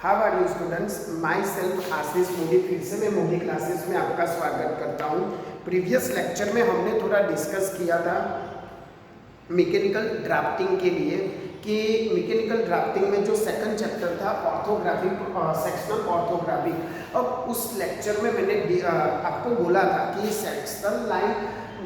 How are you students, myself Ashish Modi. फिर से मैं मोदी क्लासेस में आपका स्वागत करता हूँ। प्रीवियस लेक्चर में हमने थोड़ा डिस्कस किया था मैकेनिकल ड्राफ्टिंग के लिए कि मैकेनिकल ड्राफ्टिंग में जो सेकंड चैप्टर था ऑर्थोग्राफिक, सेक्शनल ऑर्थोग्राफिक। अब उस लेक्चर में मैंने आपको बोला था कि सेक्शनल लाइन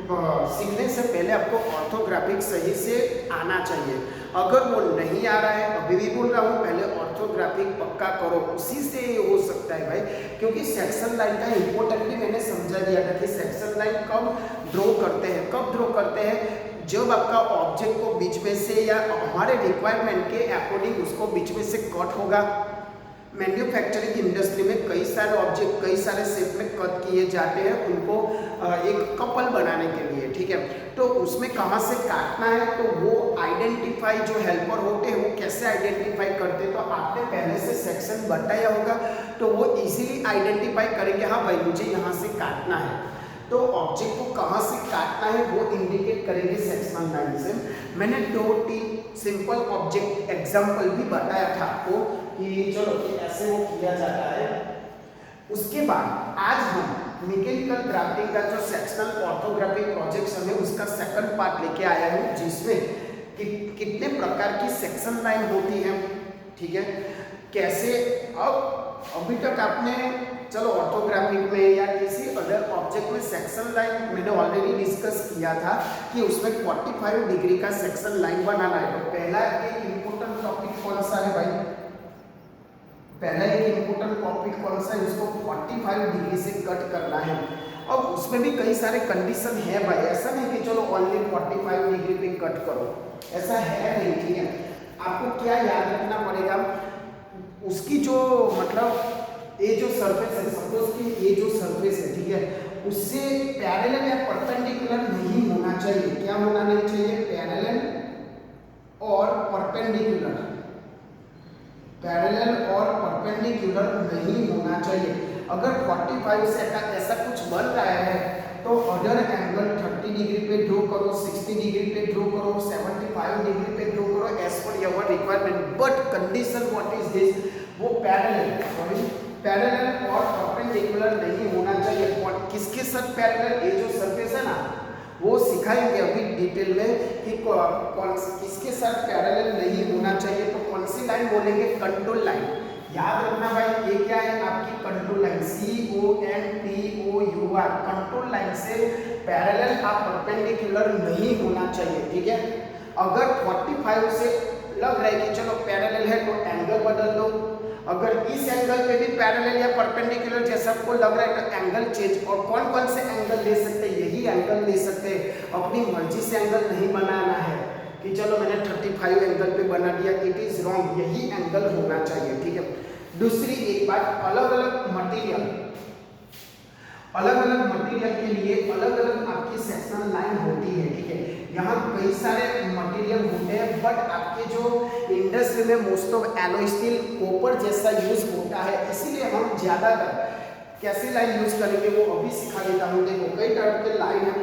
सीखने से पहले आपको ऑर्थोग्राफिक सही से आना चाहिए। अगर वो नहीं आ रहा है, अभी भी बोल रहा हूँ, पहले ऑर्थोग्राफिक पक्का करो, उसी से हो सकता है भाई। क्योंकि सेक्शन लाइन का इम्पोर्टेंट भी मैंने समझा दिया था कि सेक्शन लाइन कब ड्रॉ करते हैं, कब ड्रॉ करते हैं जब आपका ऑब्जेक्ट को बीच में से या हमारे रिक्वायरमेंट के अकॉर्डिंग उसको बीच में से कट होगा। मैन्युफैक्चरिंग इंडस्ट्री में कई सारे ऑब्जेक्ट कई सारे शेप में कट किए जाते हैं उनको एक कपल बनाने के लिए, ठीक है। तो उसमें कहाँ से काटना है तो वो आइडेंटिफाई जो हेल्पर होते हैं वो कैसे आइडेंटिफाई करते हैं, तो आपने पहले से सेक्शन बताया होगा तो वो इजीली आइडेंटिफाई करेंगे, हाँ भाई मुझे यहाँ से काटना है। तो ऑब्जेक्ट को कहाँ से काटना है वो इंडिकेट करेंगे सेक्शनल लाइन से। मैंने 2-3 सिंपल ऑब्जेक्ट एग्जाम्पल भी बताया था आपको कि चलो कि ऐसे वो किया जाता है। उसके बाद आज हम मैकेनिकल ड्राफ्टिंग का जो सेक्शनल ऑर्थोग्राफिक प्रोजेक्शन है उसका सेकंड पार्ट लेके आया हूँ, जिसमें कितने प्रकार की सेक्शन लाइन होती है, ठीक है, कैसे। अब अभी तक आपने चलो ऑर्थोग्राफिक में या किसी अदर ऑब्जेक्ट में सेक्शन लाइन मैंने ऑलरेडी डिस्कस किया था कि उसमें 45 डिग्री का सेक्शन लाइन बनाना है। तो पहला एक इम्पोर्टेंट टॉपिक कौन सा है भाई, पहला एक इम्पोर्टेंट टॉपिक कौन सा है, उसको 45 डिग्री से कट करना है। अब उसमें भी कई सारे कंडीशन है भाई, ऐसा नहीं कि चलो ओनली 45 डिग्री पे कट करो, ऐसा है नहीं, ठीक है। आपको क्या याद रखना पड़ेगा, उसकी जो मतलब ये जो सरफेस है, सपोज कि ये जो सरफेस है, ठीक है, उससे पैरेलल या परपेंडिकुलर नहीं होना चाहिए। क्या होना नहीं चाहिए, पैरेलल और परपेंडिकुलर, पैरेलल और परपेंडिकुलर नहीं होना चाहिए। अगर 45 से ऐसा कुछ बन रहा है तो अदर एंगल 30 डिग्री पे ड्रॉ करो, 60 डिग्री पे ड्रॉ करो, 75 डिग्री पे ड्रॉ करो, as per your requirement. But condition what is this, वो पैरेलल और परपेंडिकुलर नहीं होना चाहिए। किसके साथ पैरेलल, ये जो सरफेस है ना वो सिखाएंगे अभी डिटेल में कि किसके साथ पैरेलल नहीं होना चाहिए। तो कौन सी लाइन बोलेंगे, कंट्रोल लाइन। याद रखना भाई, ये क्या है आपकी control line, CONTOUR, control line से पैरेलल या परपेंडिकुलर नहीं होना चाहिए, ठीक है। अगर 45 से लग रहा है कि चलो पैरेलल है तो एंगल बदल दो, अगर इस एंगल पे भी पैरेलल या परपेंडिकुलर जैसा आपको लग रहा है तो एंगल चेंज। और कौन कौन से एंगल ले सकते हैं, यही एंगल ले सकते हैं, अपनी मर्जी से एंगल नहीं बनाना है कि चलो मैंने 35 एंगल पे बना दिया, इट इज रॉन्ग, यही एंगल होना चाहिए, ठीक है। दूसरी एक बात, अलग अलग मटेरियल के लिए अलग अलग आपकी सेक्शनल लाइन होती है, ठीक है। यहाँ कई सारे मटेरियल होते हैं बट आपके जो इंडस्ट्री में most of alloy steel copper जैसा यूज होता है, इसीलिए हम ज्यादातर कैसी लाइन यूज करेंगे वो अभी सिखा देता हूँ। देखो कई तरह के लाइन है।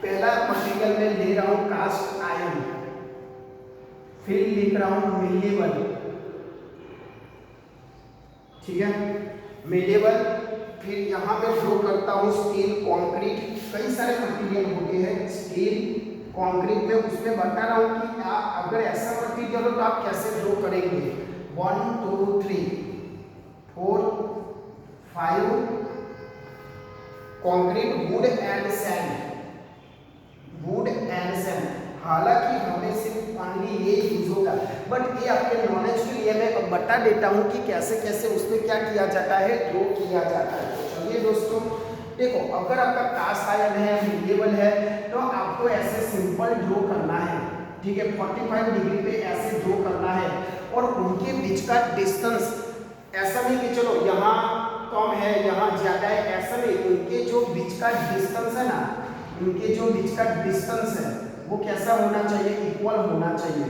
पहला मटेरियल में ले रहा हूँ कास्ट आयरन, फिर लिख रहा हूँ मिलेबल, ठीक है, मिलेबल। फिर यहाँ पे ड्रॉ करता हूँ स्टील कंक्रीट, कई सारे मटेरियल होते हैं स्टील कंक्रीट में, उसमें बता रहा हूँ कि आप अगर ऐसा मटेरियल हो तो आप कैसे ड्रॉ करेंगे। 1 2 3 4 5 concrete, would and sand, would and sand. हालांकि हमें सिर्फ ओनली ये यूज होगा बट ये आपके नॉलेज के लिए मैं अब बता देता हूँ कि कैसे कैसे उसमें क्या किया जाता है, ड्रॉ किया जाता है। तो चलिए दोस्तों देखो, अगर आपका कास्ट आयरन है, मिलेबल है, तो आपको ऐसे सिंपल ड्रॉ करना है, ठीक है। 45 डिग्री पे ऐसे ड्रॉ करना है और उनके बीच का डिस्टेंस ऐसा नहीं कि चलो यहाँ कम है यहाँ ज्यादा है, ऐसा नहीं। उनके जो बीच का डिस्टेंस है ना, उनके जो बीच का डिस्टेंस है वो कैसा होना चाहिए, इक्वल होना चाहिए।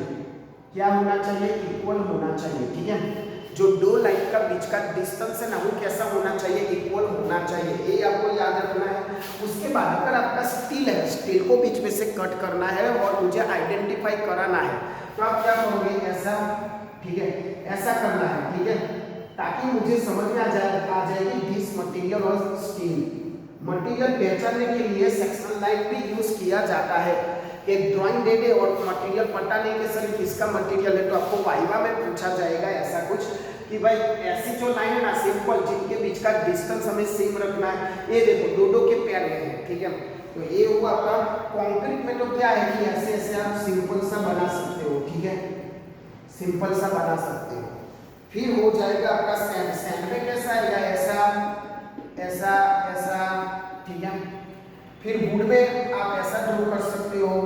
क्या होना चाहिए, इक्वल होना चाहिए, ठीक है। जो दो लाइन का बीच का डिस्टेंस है ना वो कैसा होना चाहिए, इक्वल होना चाहिए, ये आपको याद रखना है। उसके बाद अगर आपका स्टील है, स्टील को बीच में से कट करना है और मुझे आइडेंटिफाई कराना है तो आप क्या करोगे, ऐसा, ठीक है, ऐसा करना है, ठीक है, ताकि मुझे समझ में आ जाएगी दिस मटेरियल और स्टील। मटेरियल पहचानने के लिए सेक्शन लाइन भी यूज किया जाता है। एक ड्राइंग दे दे और मटेरियल पता नहीं कि सर किसका मटेरियल है, तो आपको वाइवा में पूछा जाएगा ऐसा कुछ कि भाई ऐसी जो लाइन है ना सिंपल, जिनके बीच का डिस्टेंस हमें सेम रखना है, ये देखो दो के पैर में है, ठीक है। तो ये हुआ आपका कंक्रीट में। तो क्या है कि ऐसे ऐसे आप सिंपल सा बना सकते हो, ठीक है, सिंपल सा बना सकते हो। फिर हो जाएगा आपका सैंड। सैंड में कैसा आएगा, ऐसा ऐसा ऐसा, ठीक है। फिर वुड में आप ऐसा ड्रॉ कर सकते हो,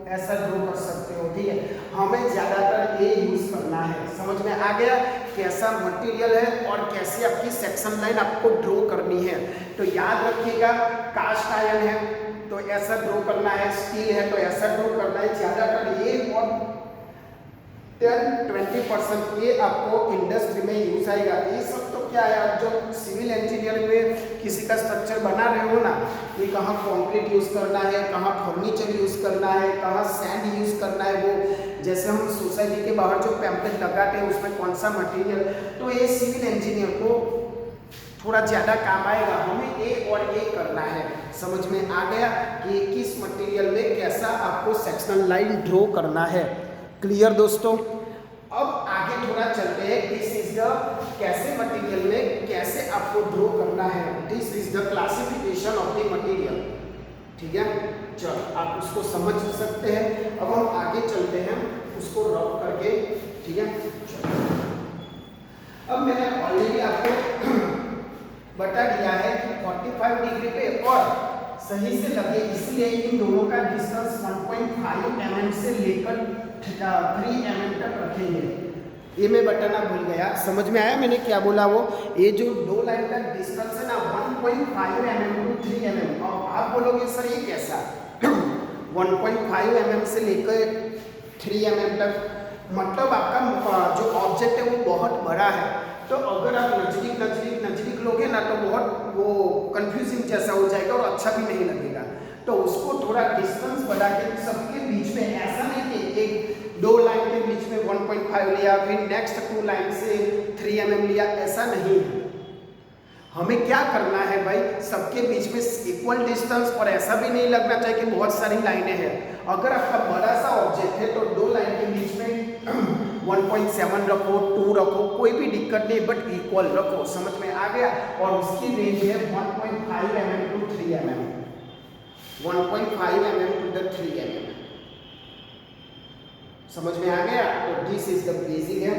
ऐसा ड्रॉ कर सकते हो, ठीक है। हमें ज्यादातर ये यूज करना है। समझ में आ गया कैसा मटेरियल है और कैसे आपकी सेक्शन लाइन आपको ड्रॉ करनी है। तो याद रखिएगा, कास्ट आयरन है तो ऐसा ड्रॉ करना है, स्टील है तो ऐसा ड्रॉ करना है। ज्यादातर ये और 10-20% ये आपको इंडस्ट्री में यूज आएगा। ये सब तो क्या है, आप जो सिविल इंजीनियरिंग में किसी का स्ट्रक्चर बना रहे हो ना, ये कहाँ कंक्रीट यूज करना है, कहाँ फर्नीचर यूज करना है, कहाँ सैंड यूज करना है, वो जैसे हम सोसाइटी के बाहर जो पैम्पलेट लगाते हैं उसमें कौन सा मटेरियल, तो ये सिविल इंजीनियर को थोड़ा ज़्यादा काम आएगा। हमें ए और ए करना है। समझ में आ गया कि किस मटेरियल में कैसा आपको सेक्शनल लाइन ड्रॉ करना है। क्लियर दोस्तों। अब आगे थोड़ा चलते हैं, दिस इज द कैसे मटेरियल में कैसे आपको ड्रॉ करना है। This is the classification of the material, ठीक है। चलो आप उसको समझ सकते हैं। अब हम आगे चलते हैं उसको रब करके, ठीक है। चलो अब मैंने ऑलरेडी आपको बता दिया है कि 45 डिग्री पे और सही से लगे, इसलिए इन दोनों का डिस्टेंस 1.5 mm से लेकर 3 mm तक रखेंगे। ये मैं बताना भूल गया, समझ में आया मैंने क्या बोला? वो ये जो दो लाइन का डिस्टेंस है ना 1.5 mm to 3 mm। और आप बोलोगे सर ये कैसा 1.5 mm से लेकर 3 mm तक, मतलब आपका जो ऑब्जेक्ट है वो बहुत बड़ा है। तो अगर आप नजदीक लोगे ना तो बहुत वो कंफ्यूजिंग जैसा हो जाएगा और अच्छा भी नहीं लगेगा। तो उसको थोड़ा डिस्टेंस बढ़ा के सबके बीच में, ऐसा नहीं कि एक दो लाइन के बीच में 1.5 लिया फिर नेक्स्ट 2 लाइन से 3 mm लिया, ऐसा नहीं है। हमें क्या करना है भाई, सबके बीच में इक्वल डिस्टेंस, और ऐसा भी नहीं लगना चाहिए कि बहुत सारी लाइनें हैं। अगर आपका बड़ा सा ऑब्जेक्ट है तो दो लाइन के बीच में 1.7 रखो, 2 रखो, कोई भी दिक्कत नहीं, बट इक्वल रखो। समझ में आ गया? और उसकी रेंज है 1.5 mm to 3 mm, 1.5 mm to the 3 mm। समझ में आ गया? तो दिस इज द बेसिक है।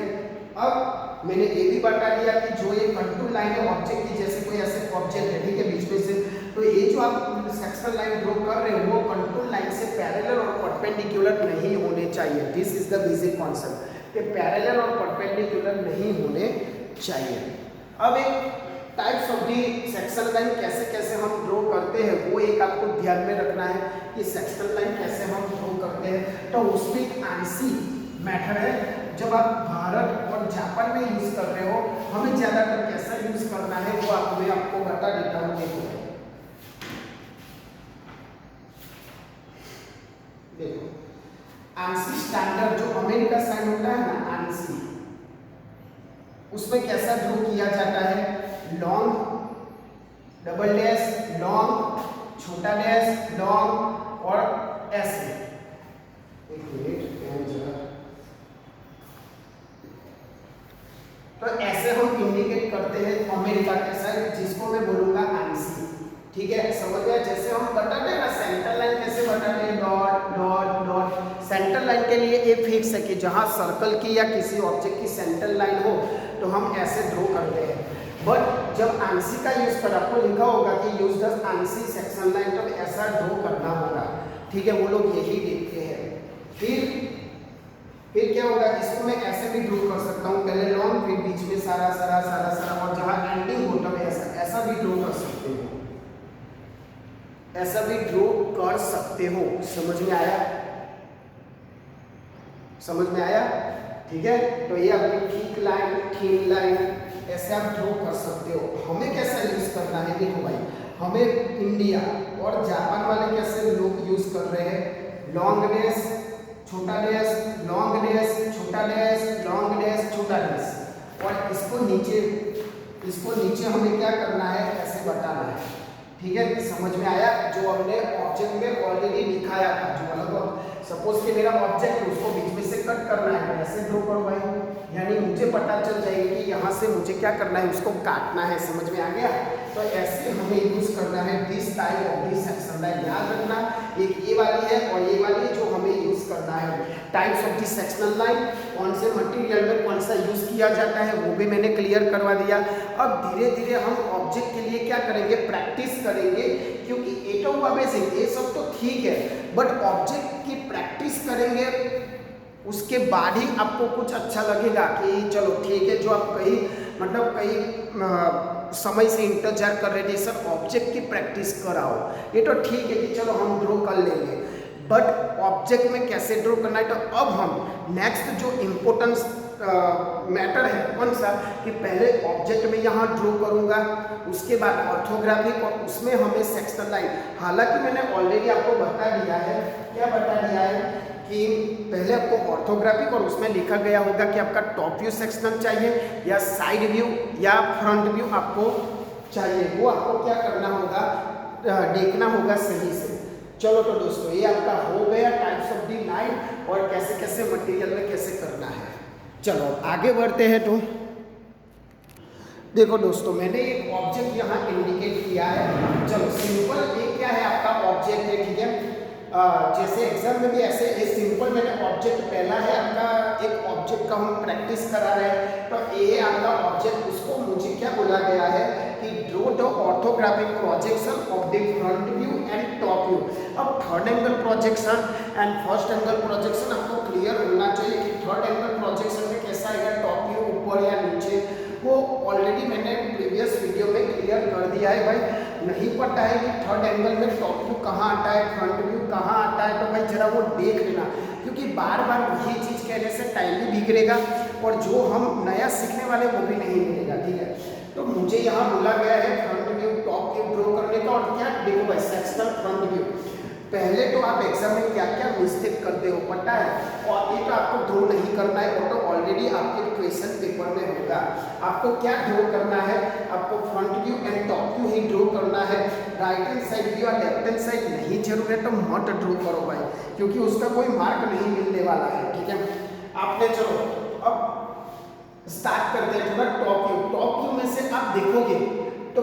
अब मैंने ये भी बता दिया कि जो ये कंटूर लाइन है ऑब्जेक्ट की, जैसे कोई ऐसे ऑब्जेक्ट है, ठीक है, बीच में से, तो ये जो आप सेक्शनल लाइन ड्रॉ कर रहे हो वो कंटूर लाइन से पैरेलल और परपेंडिकुलर नहीं होने चाहिए। This is the basic concept कि पैरेलल और परपेंडिकुलर नहीं होने चाहिए। अब एक types of the sectional line कैसे कैसे हम ड्रॉ करते हैं वो एक आपको ध्यान में रखना है कि सेक्शनल लाइन कैसे हम ड्रॉ करते हैं। तो उसमें एक आंसी मेथड है, जब आप भारत और जापान में यूज कर रहे हो, हमें ज्यादातर कैसा यूज करना है वो मैं आपको बता देता हूँ। देखो आंसी स्टैंडर्ड जो अमेरिका साइड होता है ना, आंसी, उसमें कैसा ड्रॉ किया जाता है, लॉन्ग, डबल डैश, लॉन्ग, छोटा डैश, लॉन्ग और ऐसे। एक मिनट जरा, तो ऐसे हम इंडिकेट करते हैं अमेरिका के साइड, जिसको मैं बोलूंगा आंसी। ठीक है, समझ गया? जैसे हम बताते हैं ना सेंटर लाइन कैसे बताते हैं, dot dot dot. Centre line के लिए ये फिक्स है कि जहाँ सर्कल की या किसी ऑब्जेक्ट की सेंटर लाइन हो तो हम ऐसे ड्रॉ करते हैं। बट जब आंसी का यूज कर, आपको लिखा होगा कि use the ANSI section line, तो ऐसा ड्रॉ करना होगा। ठीक है, वो लोग यही देखते हैं। फिर क्या होगा, इसको मैं ऐसे भी ड्रॉ कर सकता हूँ, पहले लॉन्ग फिर बीच में सारा सारा सारा सारा, और जहाँ एंडिंग हो तब ऐसा भी ड्रॉ कर सकते हो, ऐसा भी ड्रॉ कर सकते हो। समझ में आया? समझ में आया? ठीक है, तो ये आपकी ठीक लाइन, थीन लाइन, ऐसे आप ड्रॉ कर सकते हो। हमें कैसा यूज करना है, देखो भाई, हमें इंडिया और जापान वाले कैसे लोग यूज कर रहे हैं, लॉन्ग डैश, छोटा डैश, लॉन्ग डैश, छोटा डैश, लॉन्ग डैश, छोटा डैश, और इसको इसको नीचे हमें क्या करना है, ऐसे बताना है, ठीक है। समझ में आया? जो हमने ऑब्जेक्ट में ऑलरेडी दिखाया था, जो मतलब सपोज कि मेरा ऑब्जेक्ट है उसको बीच में से कट करना है, ऐसे ड्रॉ करो भाई, यानी मुझे पता चल जाएगा कि यहाँ से मुझे क्या करना है, उसको काटना है। समझ में आ गया? तो ऐसे हमें यूज करना है this type of this section line. याद रखना, एक ये वाली है और ये वाली जो हमें यूज करना है। Types of this sectional line, कौन से मटेरियल में कौन सा यूज किया जाता है वो भी मैंने क्लियर करवा दिया। अब धीरे धीरे हम ऑब्जेक्ट के लिए क्या करेंगे, प्रैक्टिस करेंगे, क्योंकि एटो व बेसिक ये सब तो ठीक है, बट ऑब्जेक्ट की प्रैक्टिस करेंगे उसके बाद ही आपको कुछ अच्छा लगेगा कि चलो ठीक है, जो आप कहीं मतलब कहीं समय से इंतजार कर रहे थे सर ऑब्जेक्ट की प्रैक्टिस कराओ, ये तो ठीक है कि चलो हम ड्रॉ कर लेंगे, बट ऑब्जेक्ट में कैसे ड्रॉ करना है। तो अब हम नेक्स्ट जो इम्पोर्टेंस मैटर है कौन सा, कि पहले ऑब्जेक्ट में यहाँ ड्रॉ करूँगा, उसके बाद ऑर्थोग्राफिक और उसमें हमें सेक्शनल लाइन। हालांकि मैंने ऑलरेडी आपको बता दिया है, क्या बता दिया है कि पहले आपको ऑर्थोग्राफिक और उसमें लिखा गया होगा कि आपका टॉप व्यू सेक्शनल चाहिए या साइड व्यू या फ्रंट व्यू आपको चाहिए, वो आपको क्या करना होगा, देखना होगा सही से। चलो तो दोस्तों ये आपका हो गया टाइप्स ऑफ दी लाइन और कैसे कैसे मटेरियल में कैसे करना है। चलो आगे बढ़ते हैं। तो देखो दोस्तों, मैंने एक ऑब्जेक्ट यहाँ इंडिकेट किया है। चलो सिंपल ये क्या है, आपका ऑब्जेक्ट है, ठीक है। जैसे एग्जाम में भी ऐसे ये सिंपल मैंने ऑब्जेक्ट पहला है आपका, एक ऑब्जेक्ट का हम प्रैक्टिस करा रहे हैं, तो ये आपका ऑब्जेक्ट, उसको मुझे क्या बोला गया है कि draw the orthographic projection of the front view and top view. अब third angle projection and first angle projection आपको क्लियर होना चाहिए कि थर्ड एंगल प्रोजेक्शन में कैसा आएगा, टॉप व्यू ऊपर या नीचे, वो ऑलरेडी मैंने प्रीवियस वीडियो में क्लियर कर दिया है। भाई नहीं पता है कि थर्ड एंगल में टॉप व्यू कहाँ आता है, फ्रंट व्यू कहाँ आता है, तो भाई जरा वो देख लेना, क्योंकि बार बार वही चीज़ कहने से टाइम भी बिगड़ेगा और जो हम नया सीखने वाले वो भी नहीं मिलेगा, ठीक है। तो मुझे यहाँ बोला गया है front view top view draw करने का, और क्या देखो भाई सेक्शनल फ्रंट व्यू। पहले तो आप एग्जाम में क्या क्या मिस्टेक करते हो पता है, और ये तो आपको ड्रॉ नहीं करना है, वो तो ऑलरेडी आपके क्वेश्चन पेपर में होगा। आपको क्या ड्रॉ करना है, आपको front view and top view he draw करना है। राइट हैंड साइड व्यू और लेफ्ट हैंड साइड नहीं जरूर है तो मत ड्रॉ करो भाई, क्योंकि उसका कोई मार्क नहीं मिलने वाला है, ठीक है। आपने चलो अब स्टार्ट करते हैं थोड़ा टॉप व्यू। टॉप व्यू में से आप देखोगे तो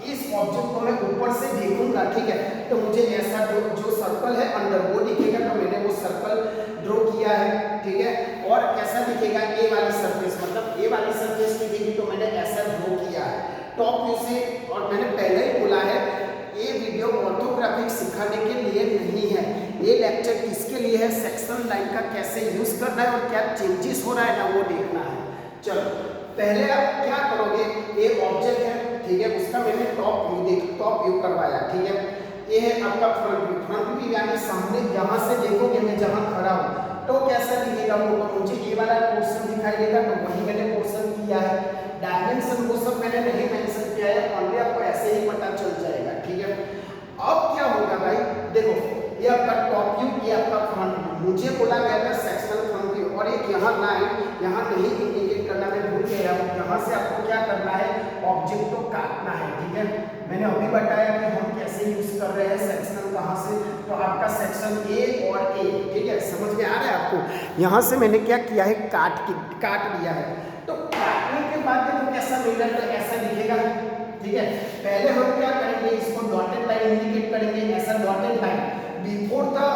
इस ऑब्जेक्ट को मैं ऊपर से देखूंगा, ठीक है, तो मुझे ऐसा जो सर्कल है अंदर वो दिखेगा, तो मैंने वो सर्कल ड्रॉ किया है, ठीक है। और कैसा दिखेगा, ए वाली सरफेस, मतलब ए वाली सरफेस दिखेगी, तो मैंने ऐसा ड्रॉ किया है टॉप व्यू से। और मैंने पहले ही बोला है ये वीडियो ऑर्थोग्राफिक सिखाने के लिए नहीं है, ये लेक्चर किसके लिए है, सेक्शनल लाइन का कैसे यूज करना है और क्या चेंजेस हो रहा है ना वो देखना है। चलो पहले आप क्या करोगे, ये ऑब्जेक्ट है, ठीक है, उसका मैंने टॉप व्यू करवाया, ठीक है। ये है आपका फ्रंट व्यू यानी सामने यहाँ से देखोगे मैं जहाँ खड़ा हूँ तो कैसा दिखेगा, वो मुझे ये वाला पोर्शन दिखाई देगा, तो वही मैंने पोर्शन किया है। डायमेंशन वो सब मैंने नहीं मेंशन किया है, ऑनली आपको ऐसे ही पता चल जाएगा, ठीक है। अब क्या होगा भाई, देखो ये आपका टॉप व्यू, ये आपका फ्रंट व्यू। मुझे बोला गया था सेक्शनल फ्रंट व्यू, और एक यहाँ लाइन यहाँ नहीं इंडिकेट करना, मैं भूल गया। यहाँ से आपको क्या करना है, ऑब्जेक्ट को काटना है, ठीक है। मैंने अभी बताया कि हम कैसे यूज कर रहे हैं सेक्शनल, कहाँ से, तो आपका सेक्शन ए और ए, ठीक है, समझ में आ रहा है आपको। यहाँ से मैंने क्या किया है, काट दिया है। तो काटने के बाद देखो कैसा मिल रहा है, तो ऐसा दिखेगा, ठीक है। पहले हम क्या करेंगे, इसको डॉटेड लाइन इंडिकेट करेंगे, ऐसा dotted line before the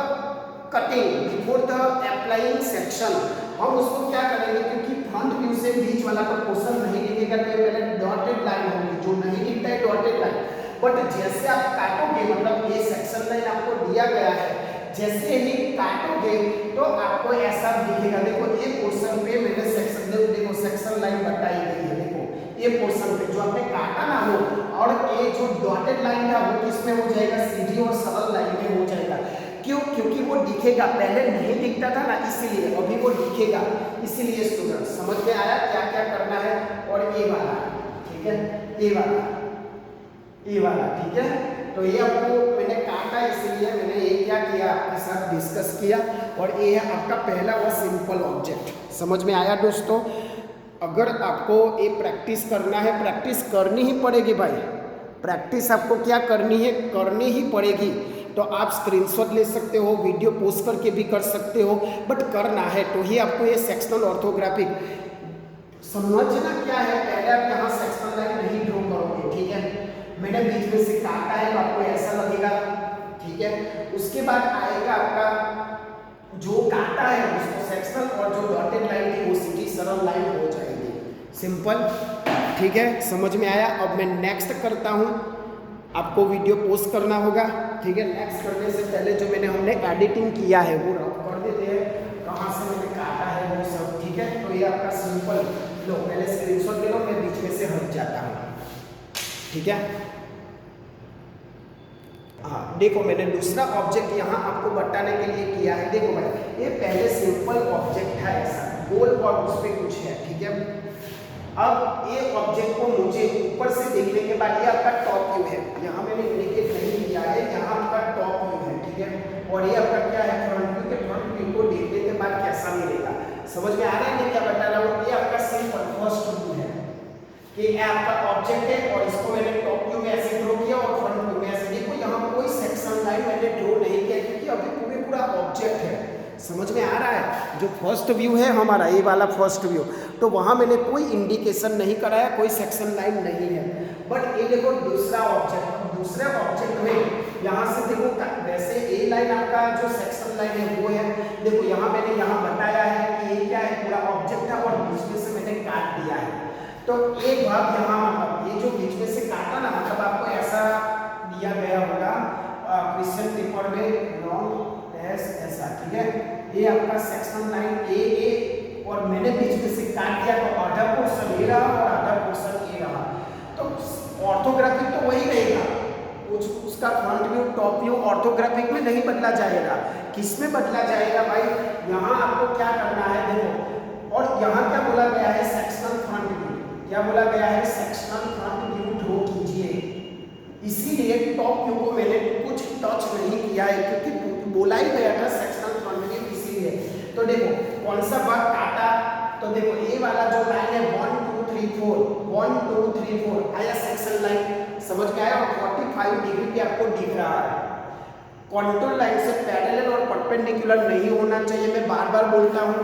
cutting, before the applying section. हम उसको क्या करेंगे, क्योंकि फ्रंट व्यू से बीच वाला का पोर्शन नहीं दिखेगा, तो पहले डॉटेड लाइन होगी, जो नहीं दिखता है डॉटेड लाइन। बट जैसे आप काटोगे, मतलब ये सेक्शन लाइन आपको दिया गया है, जैसे ही काटोगे तो आपको ऐसा दिखेगा। देखो ये पोर्शन पे मैंने सेक्शन, देखो सेक्शन लाइन बताई गई है, देखो ये पोर्शन पे जो आपने काटा ना हो, और ये जो डॉटेड लाइन था वो किसमें हो जाएगा, सीधी और सरल लाइन में हो जाएगा। क्यों, क्योंकि वो दिखेगा, पहले नहीं दिखता था ना, इसीलिए अभी वो दिखेगा। इसीलिए स्टूडेंट समझ में आया क्या क्या करना है। और ये वाला, ठीक है, ये वाला, ठीक है। तो ये आपको मैंने काटा, इसलिए मैंने ये क्या किया, आपके साथ डिस्कस किया। और ये है आपका पहला वो सिंपल ऑब्जेक्ट, समझ में आया दोस्तों। अगर आपको ये प्रैक्टिस करना है, प्रैक्टिस करनी ही पड़ेगी भाई, प्रैक्टिस आपको क्या करनी है, करनी ही पड़ेगी। तो आप स्क्रीनशॉट ले सकते हो, वीडियो पोस्ट करके भी कर सकते हो, बट करना है तो ही आपको ये सेक्शनल ऑर्थोग्राफिक समझना क्या है। पहले आप यहाँ सेक्शनल लाइन नहीं ड्रॉ करोगे, ठीक है, मैंने बीच में से काटा है तो आपको ऐसा लगेगा, ठीक है। उसके बाद आएगा आपका जो काटा है उसको सेक्शनल, और जो डॉटेड लाइन थी वो सीधी सरल लाइन हो जाएगी, सिंपल, ठीक है, समझ में आया। अब मैं नेक्स्ट करता हूँ, आपको वीडियो पोस्ट करना होगा, ठीक है। नेक्स्ट करने से पहले जो हमने एडिटिंग किया है वो रफ कर देते हैं, कहाँ से मैंने काटा है वो सब, ठीक है। तो ये आपका सिंपल, लो पहले स्क्रीनशॉट ले लो, मैं बीच में से हट जाता हूँ, ठीक है। हाँ देखो, मैंने दूसरा ऑब्जेक्ट यहाँ आपको बताने के लिए किया है। देखो भाई, ये पहले सिंपल ऑब्जेक्ट है ऐसा गोल और उस पर कुछ है, ठीक है। अब ये ऑब्जेक्ट को मुझे ऊपर से देखने के बाद, ये आपका टॉप व्यू है, यहाँ मैंने इंडिकेट नहीं किया है, यहाँ आपका टॉप व्यू है, ठीक है। और ये आपका क्या है, फ्रंट व्यू के फ्रंट व्यू को देखने के बाद कैसा मिलेगा, समझ में आ रहा है मैं क्या बता रहा हूँ। ये आपका सिंपल फर्स्ट व्यू है कि ये आपका ऑब्जेक्ट है और इसको मैंने टॉप व्यू में ऐसे ड्रॉ किया और फ्रंट व्यू में ऐसे। देखो यहाँ कोई सेक्शन लाइन मैंने ड्रॉ नहीं किया क्योंकि अभी पूरा ऑब्जेक्ट है, समझ में आ रहा है। जो फर्स्ट व्यू है हमारा, ये वाला फर्स्ट व्यू, तो वहाँ मैंने कोई इंडिकेशन नहीं कराया, कोई सेक्शन लाइन नहीं है। बट ये देखो दूसरा ऑब्जेक्ट, दूसरे ऑब्जेक्ट में यहाँ से देखो, वैसे ए लाइन आपका जो सेक्शन लाइन है वो है, देखो यहाँ मैंने यहाँ बताया है कि ये क्या है, पूरा ऑब्जेक्ट है और बीच में से मैंने काट दिया है। तो एक भाग यहाँ, मतलब ये जो बीच में से काटा ना, मतलब आपको ऐसा दिया गया होगा क्वेश्चन पेपर में, लॉन्ग डैश ऐसा, ठीक है। ये आपका सेक्शन लाइन ए और मैंने बीच में से काट दिया, तो आधा पोर्शन ये रहा और आधा पोर्शन ये रहा। तो ऑर्थोग्राफिक तो वही रहेगा, उसका front view top view orthographic में नहीं बदला जाएगा। किस में बदला जाएगा भाई, यहाँ आपको क्या करना है देखो, और यहाँ क्या बोला गया है, सेक्शनल फ्रंट व्यू, क्या बोला गया है, सेक्शनल फ्रंट व्यू ड्रॉ कीजिए। इसीलिए टॉप व्यू को मैंने कुछ टच नहीं किया है क्योंकि बोला ही गया था सेक्शनल फ्रंट व्यू, इसीलिए। तो देखो कौन सा भाग काटा, तो देखो ये वाला जो लाइन है 1 2 3 4, 1 2 3 4 आया सेक्शन लाइन, समझ में आया। और 45 डिग्री पे आपको दिख रहा है, कॉन्टूर लाइन से पैरेलल और परपेंडिकुलर नहीं होना चाहिए, मैं बार बार बोलता हूँ,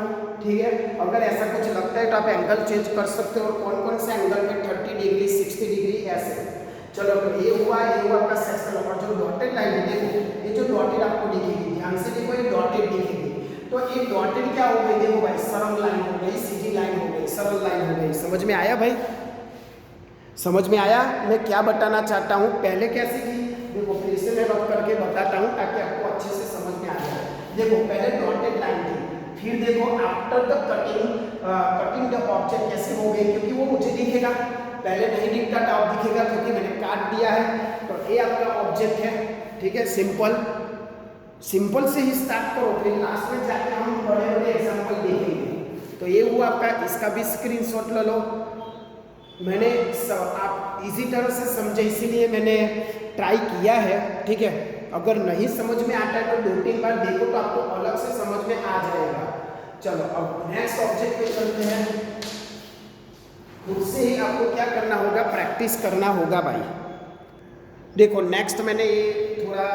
ठीक है। अगर ऐसा कुछ लगता है तो आप एंगल चेंज कर सकते हो, और कौन कौन से एंगल पे 30 डिग्री 60 डिग्री ऐसे। चलो तो ये हुआ आपका सेक्शन। और जो डॉटेड लाइन है देखो, ये जो डॉटेड आपको दिखेगी, ध्यान से देखो, ये डॉटेड दिखेगी, तो ये डॉटेड क्या हो गई, देखो भाई सरल लाइन हो गई, सीधी लाइन हो गई, सरल लाइन हो गई। समझ में आया भाई, समझ में आया मैं क्या बताना चाहता हूँ। पहले कैसे की, देखो फिर से मैं रब करके बताता हूँ ताकि आपको अच्छे से समझ में आ जाए। देखो पहले डॉटेड लाइन थी, फिर देखो after the cutting the object कैसे हो गई, क्योंकि वो मुझे दिखेगा, पहले नहीं दिखता था, अब दिखेगा क्योंकि मैंने काट दिया है। तो ये आपका ऑब्जेक्ट है, ठीक है। सिंपल सिंपल से ही स्टार्ट करो, फिर लास्ट में जाके हम बड़े बड़े एग्जाम्पल देखेंगे। तो ये हुआ आपका, इसका भी स्क्रीनशॉट ले लो। मैंने आप इजी तरह से समझे इसीलिए मैंने ट्राई किया है, ठीक है। अगर नहीं समझ में आता है तो 2-3 बार देखो तो आपको अलग से समझ में आ जाएगा। चलो अब नेक्स्ट ऑब्जेक्ट पे चलते हैं। खुद से ही आपको क्या करना होगा, प्रैक्टिस करना होगा भाई। देखो नेक्स्ट मैंने ये थोड़ा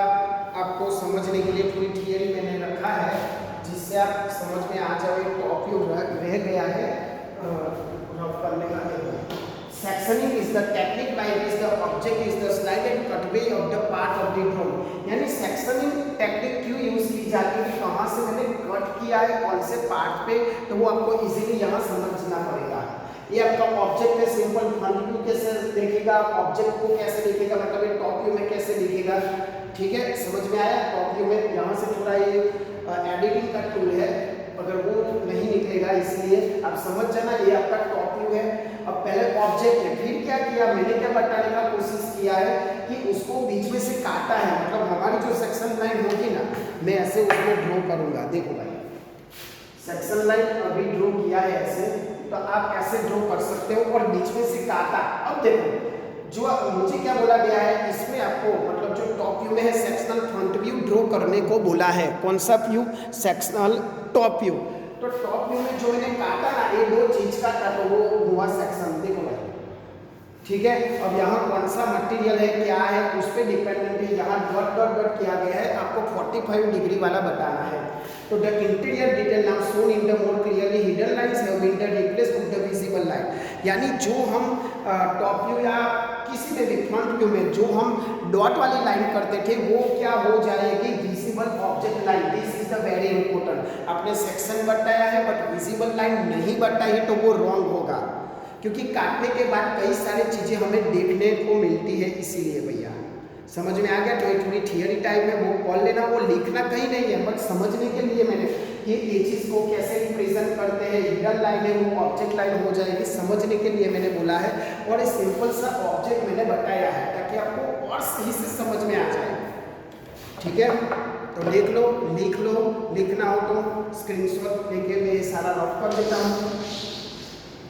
आपको समझने के लिए थोड़ी थियरी मैंने रखा है जिससे आप समझ में आ जाए। टॉप व्यू रह गया है रफ करने का। Sectioning is the technique by which the object is the slide and cutaway of the part of the drawing. यानी सेक्शनिंग टेक्निक क्यों यूज की जाती है, कहाँ से मैंने कट किया है कौन से पार्ट पे, तो वो आपको इजीली यहाँ समझना पड़ेगा। ये आपका ऑब्जेक्ट है, सिंपल फ्रंट व्यू कैसे देखेगा, ऑब्जेक्ट को कैसे देखेगा, मतलब ये टॉप व्यू में कैसे दिखेगा, ठीक है। समझ में आया। टॉप व्यू में यहाँ से थोड़ा ये एडिटिंग का टूल है, अगर वो नहीं निकलेगा इसलिए आप समझ जाना, ये आपका टॉप व्यू है। अब पहले ऑब्जेक्ट है, फिर क्या किया मैंने, क्या बताने का कोशिश किया है कि उसको बीच में से काटा है, मतलब हमारी जो सेक्शन लाइन होगी ना, मैं ऐसे उसको ड्रॉ करूंगा। देखो भाई सेक्शन लाइन अभी ड्रॉ किया है ऐसे, तो आप ऐसे ड्रॉ कर सकते हो और बीच में से काटा। अब देखो जो मुझे क्या बोला गया है इसमें, आपको मतलब जो टॉप व्यू में है सेक्शनल फ्रंट व्यू ड्रॉ करने को बोला है। कौन सा व्यू, सेक्शनल टॉप व्यू। तो टॉप व्यू में जो मैंने काटा ना, ये दो चीज काटा तो वो हुआ सेक्शन। देखो भाई, ठीक है। अब यहाँ कौन सा मटेरियल है, क्या है, उस पर डिपेंडेंट है। यहाँ डॉट डॉट डॉट किया गया है, आपको 45 डिग्री वाला बताना है। तो the interior detail now shown in the more clearly hidden lines have been replaced with the visible line. यानी जो हम टॉप व्यू या किसी में भी फ्रंट व्यू में जो हम डॉट वाली लाइन करते थे, वो क्या हो जाएगी, visible object line. This is the very important. आपने सेक्शन बताया है बट विजिबल लाइन नहीं बताई है, तो वो रॉन्ग होगा, क्योंकि काटने के बाद कई सारी चीज़ें हमें देखने को मिलती है। इसीलिए भैया समझ में आ गया। तो ये थोड़ी थियरी टाइप है, वो पढ़ लेना, वो लिखना कहीं नहीं है, बट समझने के लिए मैंने ये एजेस को कैसे रिप्रेजेंट करते हैं, हिडन लाइन है वो ऑब्जेक्ट लाइन हो जाएगी, समझने के लिए मैंने बोला है। और एक सिंपल सा ऑब्जेक्ट मैंने बताया है ताकि आपको और सही से समझ में आ जाए। ठीक है, तो लिख लो, लिखना हो तो स्क्रीनशॉट लेके मैं सारा नोट कर देता हूँ।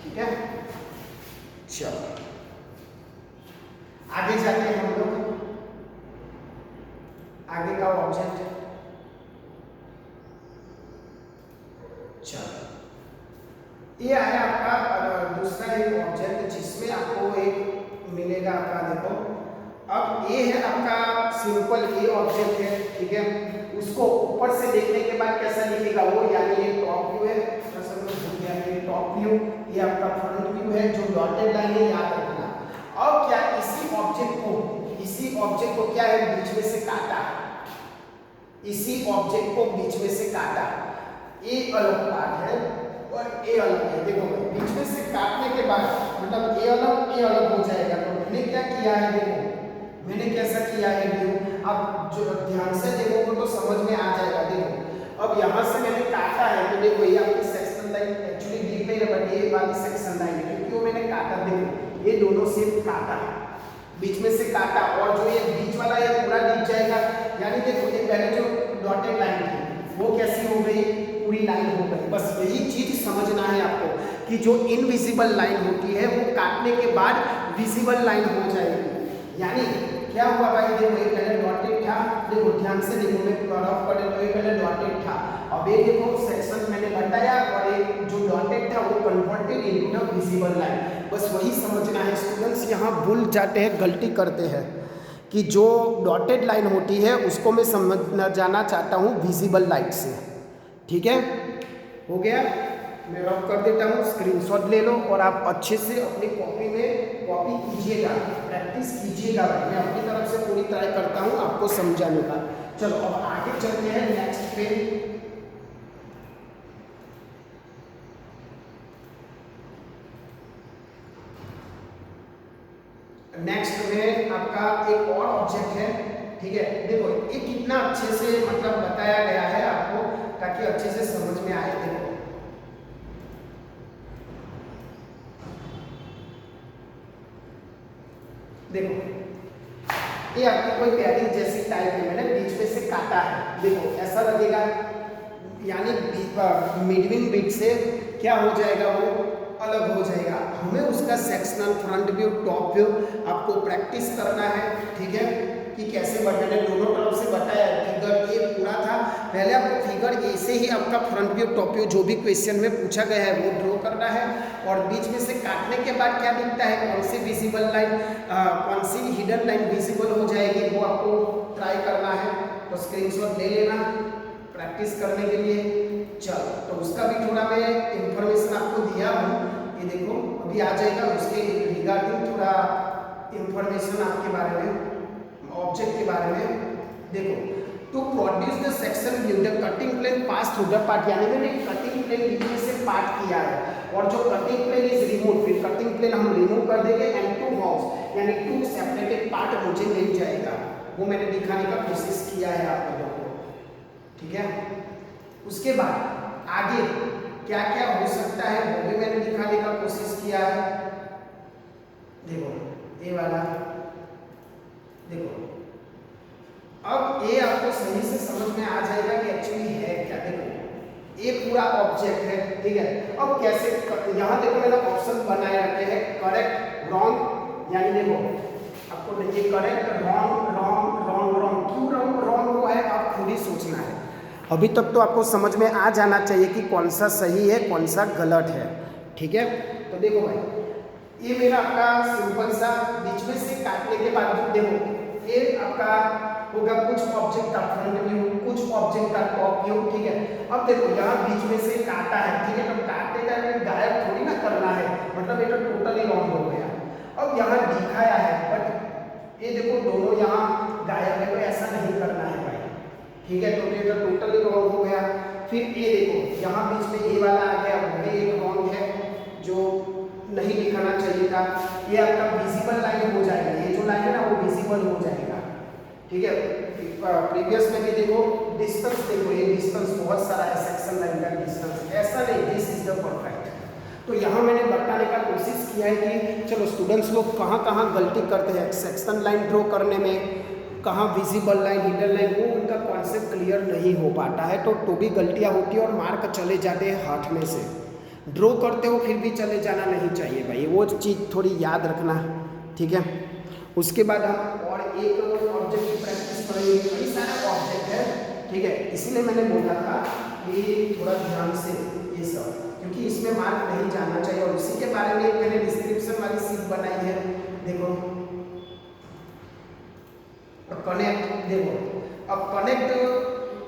ठीक है, चलो आगे जाते हैं हम लोग। आगे का ऑब्जेक्ट, चलो ये आया आपका दूसरा एक ऑब्जेक्ट, जिसमें आपको एक मिलेगा आपका, देखो अब ये है आपका सिंपल ये ऑब्जेक्ट है। ठीक है, उसको ऊपर से देखने के बाद कैसा दिखेगा वो, यानी ये टॉप व्यू है, टॉप व्यू, ये आपका फ्रंट व्यू है, जो डॉटेड लाइन है याद रखना। और क्या इसी ऑब्जेक्ट को क्या है, बीच में से काटा, इसी ऑब्जेक्ट को बीच में से काटा, ये अलग पार्ट है और ये अलग है। देखो बीच में से काटने के बाद मतलब ये अलग हो जाएगा। तो मैंने क्या किया है, देखो मैंने कैसा किया है, देखो अब जो ध्यान से देखोगे तो समझ में आ जाएगा। देखो अब यहाँ से मैंने काटा है, तो देखो ये आपकी सेक्शन लाइन एक्चुअली दिख नहीं रहा, बट ये वाली सेक्शन लाइन है क्योंकि वो मैंने काटा। देखो ये दोनों से काटा, बीच में से काटा, और जो ये बीच वाला ये पूरा दिख जाएगा। यानी देखो ये पहले जो डॉटेड लाइन थी वो कैसी हो गई, पूरी लाइन हो गई। बस यही चीज समझना है आपको कि जो इनविजिबल लाइन होती है वो काटने के बाद विजिबल लाइन हो जाएगी। यानी क्या हुआ भाई, देखो ये पहले डॉटेड था, देखो ध्यान से देखो, मैं रफ कर देता हूं, ये पहले डॉटेड था, अब ये देखो सेक्शन मैंने बताया और ये जो डॉटेड था वो converted into the visible line. बस वही समझना है। स्टूडेंट्स यहाँ भूल जाते हैं, गलती करते हैं कि जो डॉटेड लाइन होती है उसको मैं समझना जाना चाहता हूँ विजिबल लाइट से। ठीक है, हो गया, मैं रफ कर देता हूँ, स्क्रीनशॉट ले लो और आप अच्छे से अपनी कॉपी में कॉपी कीजिएगा, प्रैक्टिस कीजिएगा। मैं अपनी तरफ से पूरी ट्राई करता हूँ आपको समझाने का। चलो अब आगे चलते हैं नेक्स्ट पे। नेक्स्ट में आपका एक और ऑब्जेक्ट है। ठीक है, देखो ये कितना अच्छे से मतलब बताया गया है आपको ताकि अच्छे से समझ में आए। देखो ये आपकी कोई पैडिंग जैसी टाइप है, मैंने बीच में से काटा है, देखो ऐसा लगेगा। यानी मिडविंग बिट से क्या हो जाएगा, वो अलग हो जाएगा। हमें उसका sectional, front view, top view आपको प्रैक्टिस करना है। ठीक है, कि कैसे मैंने दोनों तरफ से बताया। फिगर ये पूरा था, पहले आपको फिगर ऐसे ही आपका फ्रंट व्यू, टॉप व्यू जो भी क्वेश्चन में पूछा गया है वो ड्रॉ करना है। और बीच में से काटने के बाद क्या दिखता है, कौन सी विजिबल लाइन, कौन सी हिडन लाइन विजिबल हो जाएगी, वो आपको ट्राई करना है। तो स्क्रीनशॉट ले लेना प्रैक्टिस करने के लिए। चलो तो उसका भी थोड़ा मैं इंफॉर्मेशन आपको दिया हूँ, ये देखो अभी आ जाएगा। उसके रिगार्डिंग थोड़ा इंफॉर्मेशन आपके बारे में, ऑब्जेक्ट के बारे में। देखो to produce the section view the cutting plane pass through the part, यानी मैंने कटिंग प्लेन बीच में से पार्ट किया है और जो कटिंग प्लेन इज रिमूव, फिर कटिंग प्लेन हम रिमूव कर देंगे एंड टू हाउस यानी टू सेपरेटेड पार्ट मुझे मिल जाएगा। वो मैंने दिखाने का कोशिश किया है आप लोगों को। ठीक है, उसके बाद आगे क्या क्या हो सकता है वो भी मैंने दिखाने का कोशिश किया है। देखो ये वाला, देखो अब ये आपको सही से समझ में आ जाएगा कि एक्चुअली है क्या। देखो ये पूरा ऑब्जेक्ट है। ठीक है, अब कैसे, यहाँ देखो मैंने ऑप्शन बनाए रखे हैं करेक्ट, रॉन्ग, यानी देखो आपको ये correct, wrong, wrong, wrong, wrong, क्यों रॉन्ग रॉन्ग हुआ है आप खुद ही सोचना है। अभी तक तो आपको समझ में आ जाना चाहिए कि कौन सा सही है कौन सा गलत है। ठीक है, तो देखो भाई, ये मेरा आपका सिंपल सा बीच में से काटने के बाद देखो ये आपका होगा कुछ ऑब्जेक्ट का फ्रंट व्यू, कुछ ऑब्जेक्ट का टॉप व्यू। ठीक है, अब देखो यहाँ बीच में से काटा है। ठीक है, तो काटे का गायब थोड़ी ना करना है, मतलब ये तो टोटली रॉन्ग हो गया। अब यहाँ दिखाया है बट ये देखो दोनों यहाँ गायब है, तो ऐसा नहीं करना है भाई। ठीक है, तो ये तो टोटली रॉन्ग हो गया। फिर ये देखो यहाँ बीच में ये वाला आ गया, वो भी एक रॉन्ग है जो नहीं दिखाना चाहिए था। ये आपका विजिबल लाइन हो जाएगा, ये जो लाइन है ना वो विजिबल हो जाएगा। ठीक है, प्रीवियस में भी देखो डिस्टेंस, देखो ये डिस्टेंस बहुत सारा है, सेक्शन लाइन का डिस्टेंस ऐसा नहीं, दिस इज द परफेक्ट। तो यहाँ मैंने बताने का कोशिश किया है कि चलो स्टूडेंट्स लोग कहाँ कहाँ गलती करते हैं सेक्शन लाइन ड्रॉ करने में, कहाँ विजिबल लाइन हिडन लाइन, वो उनका कॉन्सेप्ट क्लियर नहीं हो पाता है, तो भी गलतियाँ होती है और मार्क चले जाते हैं हाथ में से। ड्रॉ करते हो फिर भी चले जाना नहीं चाहिए भाई, वो चीज़ थोड़ी याद रखना। ठीक है, उसके बाद हम और एक ऑब्जेक्ट की प्रैक्टिस करेंगे। कई सारे ऑब्जेक्ट है, ठीक है, इसीलिए मैंने बोला था कि थोड़ा ध्यान से ये सब, क्योंकि इसमें मार्क नहीं जाना चाहिए। और उसी के बारे में मैंने डिस्क्रिप्शन वाली शीट बनाई है, देखो कनेक्ट। देखो अब connect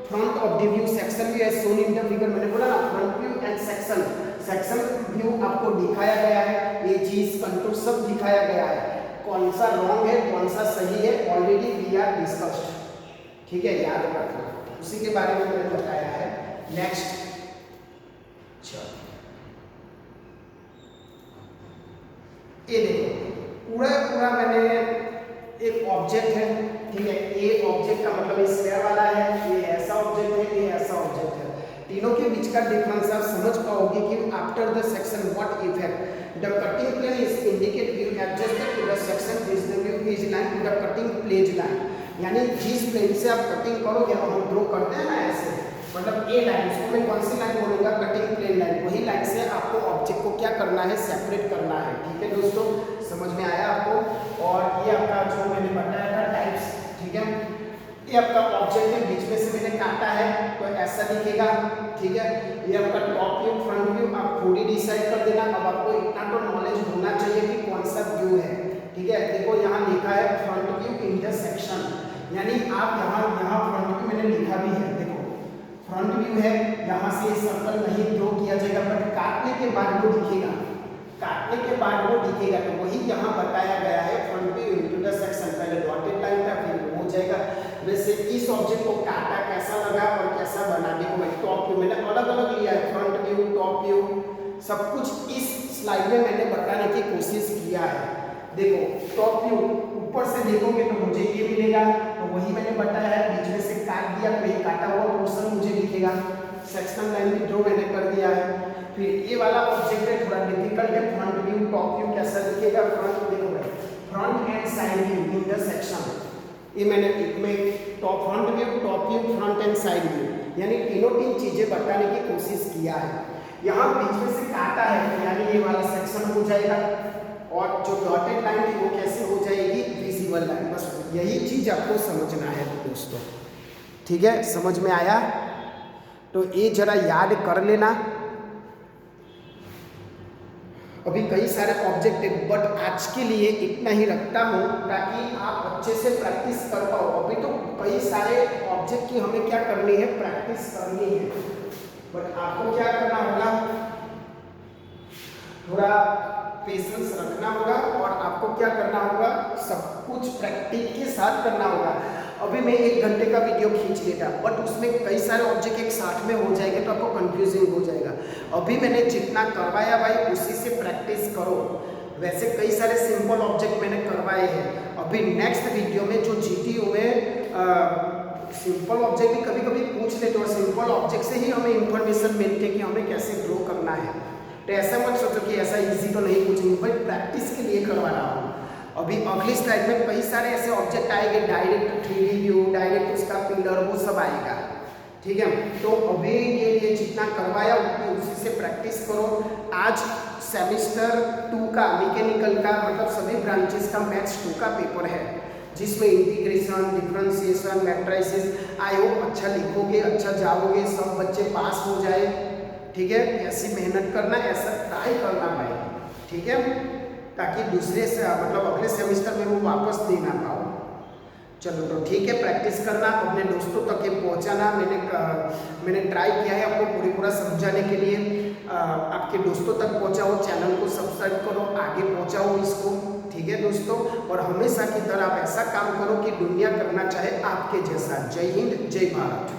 front of the view section view as shown in the figure. मैंने बोला ना front view and section view आपको दिखाया गया है, ये चीज कंटूर सब दिखाया गया है। कौन सा रॉन्ग है कौन सा सही है ऑलरेडी वी आर डिस्कस्ड। ठीक है, याद रखना, उसी के बारे में मैंने बताया है। नेक्स्ट चलो ये देखो पूरा मैंने एक ऑब्जेक्ट है। ठीक है, ये ऑब्जेक्ट का मतलब स्क्वायर वाला है, ये ऐसा ऑब्जेक्ट है, ये ऐसा ऑब्जेक्ट है। तीनों के बीच का डिफरेंस आप समझ पाओगे कि after the section what effect the cutting plane is indicate view adjusted to the section which the view is line to the cutting plane line. यानी जिस प्लेन से आप कटिंग करोगे, हम ड्रॉ करते हैं ना ऐसे, मतलब ए लाइन, उसको मैं कौन सी लाइन बोलूँगा, कटिंग प्लेन लाइन, वही लाइन से आपको ऑब्जेक्ट को क्या करना है, सेपरेट करना है। ठीक है दोस्तों, समझ में आया आपको। और ये आपका जो मैंने बताया था टाइप्स, ठीक है, ये आपका ऑब्जेक्ट है, बीच में से मैंने काटा है तो ऐसा दिखेगा। ठीक है, ये आपका टॉप व्यू फ्रंट व्यू आप खुद ही डिसाइड कर देना। अब आपको इतना तो नॉलेज होना चाहिए कि कौन सा व्यू है। ठीक है, देखो यहाँ लिखा है फ्रंट व्यू इंटरसेक्शन, यानी आप यहाँ फ्रंट व्यू मैंने लिखा भी है, देखो फ्रंट व्यू है, यहाँ से सर्कल नहीं ड्रॉ किया जाएगा, बट काटने के बाद वो दिखेगा, काटने के बाद वो दिखेगा। तो वही यहाँ बताया गया है फ्रंट व्यू इंटरसेक्शन। पहले डॉटेड लाइन था फिर हो जाएगा। वैसे इस ऑब्जेक्ट को काटा कैसा लगा और कैसा बना, देखो भाई टॉप व्यू मैंने अलग अलग लिया है, फ्रंट व्यू टॉप व्यू सब कुछ इस स्लाइड में मैंने बताने की कोशिश किया है। देखो टॉप व्यू ऊपर से देखोगे तो मुझे ये मिलेगा, तो वही मैंने बताया है, बीच में से काट दिया तो ये काटा हुआ पोर्शन मुझे दिखेगा। सेक्शन लाइन भी ड्रॉ मैंने कर दिया है। फिर ये वाला ऑब्जेक्ट है थोड़ा डिफिकल्ट है, फ्रंट व्यू टॉप व्यू कैसा दिखेगा, फ्रंट देखो भाई front end side view in the section, ये मैंने top front view top view front end side view, यानी तीन चीजें बताने की कोशिश किया है। यहाँ बीच में से काटा है यानी ये वाला सेक्शन हो जाएगा, और जो डॉटेड लाइन थी वो कैसे हो जाएगी, विजिबल लाइन। बस यही चीज आपको समझना है दोस्तों। ठीक है, समझ में आया, तो ये जरा याद कर लेना। अभी कई सारे ऑब्जेक्ट है, बट आज के लिए इतना ही रखता हूँ ताकि आप अच्छे से प्रैक्टिस कर पाओ। अभी तो कई सारे ऑब्जेक्ट की हमें क्या करनी है, प्रैक्टिस करनी है, बट आपको क्या करना होगा, थोड़ा पेशेंस रखना होगा और आपको क्या करना होगा, सब कुछ प्रैक्टिस के साथ करना होगा। अभी मैं 1 घंटे का वीडियो खींच लेता, बट उसमें कई सारे ऑब्जेक्ट एक साथ में हो जाएंगे तो आपको कंफ्यूजिंग हो जाएगा। अभी मैंने जितना करवाया भाई उसी से प्रैक्टिस करो। वैसे कई सारे सिंपल ऑब्जेक्ट मैंने करवाए हैं। अभी नेक्स्ट वीडियो में जो जीटीयू में सिंपल ऑब्जेक्ट भी कभी कभी पूछ लेते, और सिंपल ऑब्जेक्ट से ही हमें इंफॉर्मेशन मिलती है कि हमें कैसे ड्रॉ करना है। तो ऐसा मत सोचो कि ऐसा इजी तो नहीं पूछेंगे, बट प्रैक्टिस के लिए करवा रहा हूँ। अभी अगली स्लाइड में कई सारे ऐसे ऑब्जेक्ट आएंगे, डायरेक्ट 3D व्यू, डायरेक्ट उसका पिलर, वो सब आएगा। ठीक है, तो अभी के लिए जितना करवाया उसी से प्रैक्टिस करो। आज सेमेस्टर 2 का मैकेनिकल का मतलब सभी ब्रांचेस का मैथ्स 2 का पेपर है, जिसमें integration, differentiation, matrices, I hope अच्छा लिखोगे, अच्छा जाओगे, सब बच्चे पास हो जाए। ठीक है, ऐसी मेहनत करना, ऐसा ट्राई करना भाई। ठीक है, ताकि दूसरे से मतलब अगले सेमेस्टर में वो वापस दे ना पाओ। चलो तो ठीक है, प्रैक्टिस करना, अपने दोस्तों तक ये पहुंचाना। मैंने ट्राई किया है आपको पूरा समझाने के लिए। आपके दोस्तों तक पहुंचाओ, चैनल को सब्सक्राइब करो, आगे पहुंचाओ इसको। ठीक है दोस्तों, और हमेशा की तरह आप ऐसा काम करो कि दुनिया करना चाहे आपके जैसा। जय हिंद, जय भारत।